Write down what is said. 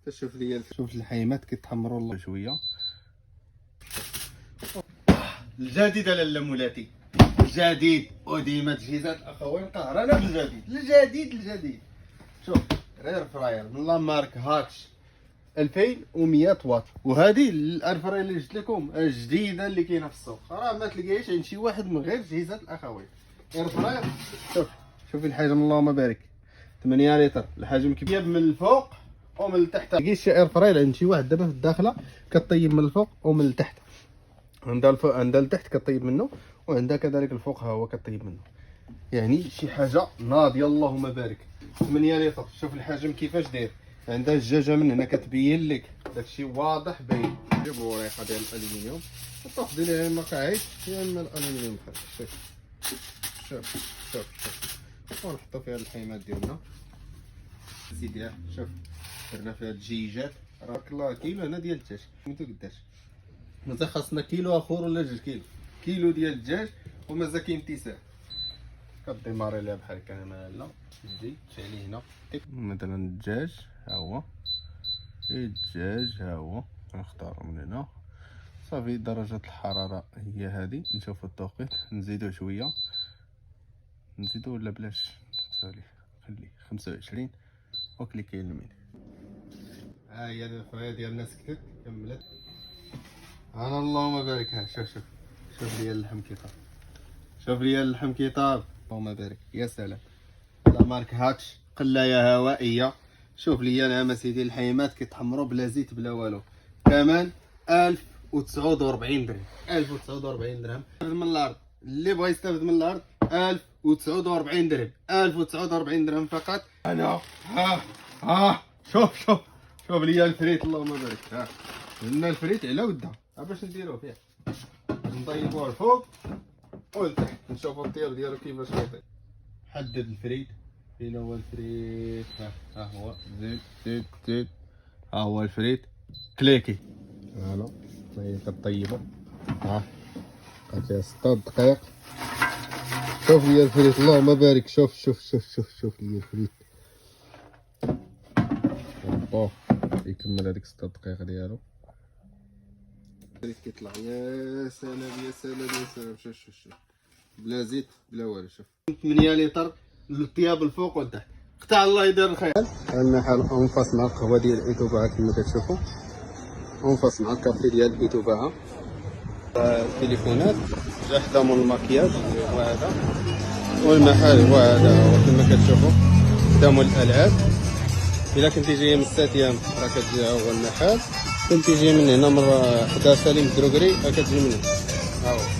شوف لي، شوف الحيمات كيتحمروا الله شويه. الجديد لاله مولاتي، الجديد وديما تجهيزات الاخوين قهرانه بالجديد. الجديد شوف اير فراير من لا مارك هاتش 2100 واط، وهذه الاير فراير اللي جبت لكم الجديده اللي كاينه في السوق، راه ما تلقايش عند شي واحد من غير تجهيزات الاخوين. اير فراير شوفي الحجم اللهم بارك، 8 لتر، الحجم كبير من الفوق ومن التحت. تلقايش اير فراير عند شي واحد دابا في الداخله كطيب من الفوق ومن التحت. عندها التحت كطيب منه، وعندها كذلك الفوق ها هو كطيب منه، يعني شي حاجه ناضيه اللهم بارك. 8 لتر، شوف الحجم كيفاش داير، عندها الجاجه من هنا كتبين لك داكشي واضح باين. جيبوا وريقه ديال الالومنيوم وتاخذي ليها المقاعد يا اما الالومنيوم خالص. شوف ونحطوا فيها الحيمات ديالنا سيدي. شوف درنا فيها الدجيجات، راك الله كيلو هنا ديال الدجاج، فهمتوا قداش مازال خاصنا كيلو اخر ولا 2 كيلو ديال الدجاج ومازال كاين اتساع. كديماري ليها بحال هكا مالا، تجي تشعلي هنا مثلا الدجاج ها هو، الدجاج ها هو نختارو من هنا صافي. درجة الحرارة هي هذه، نشوفو التوقيت نزيدو شوية، نزيدو ولا بلاش خليه 25 وكليكي يمين. ها هي الفرايه ديالنا سكتت كملت، انا اللهم بارك. ها شوف لي اللحم كيطاب، شوف لي اللحم كيطاب اللهم بارك. يا سلام، لا مارك هاتش قلايه هوائيه. شوف لي انا سيدي الحيمات كيتحمروا بلا زيت بلا والو، ثمن 1049 درهم. 1049 درهم من الارض، اللي بغى يستافد من الارض 1049 درهم، 1049 درهم فقط. انا شوف لي الفريت اللهم بارك. ها عندنا الفريت على ودها، باش نديروه فيه نطيبوه الفوق والتحت، نشوفوا الطياب ديالو كيفاش يطيب. حدد الفريت، فين هو الفريت؟ ها هو، زيد ها هو الفريت، كليكي فوالا كطيبو. ها بقات 6 دقائق. شوف لي الفريت اللهم بارك. شوف لي الفريت يكمل هذيك 6 دقائق ديالو. الفريت كيطلع يا سلام. شوف بلا زيت بلا والو. شوف 8 لتر الطياب الفوق والتحت، قطع الله يدير الخير. المحل انفاس مع القهوه ديال ايتوبا كما كتشوفوا، انفاس مع الكافي ديال ايتوبا. التليفونات جا خداموا الماكياج وهذا، والمحل هو هذا كما كتشوفوا، خداموا الالعاب. الا كنتي جاي من الساتيام راه كتجي هو المحل، كنتي جاي من هنا من حدا سليم الدروغري راه كتجي من هنا ها هو.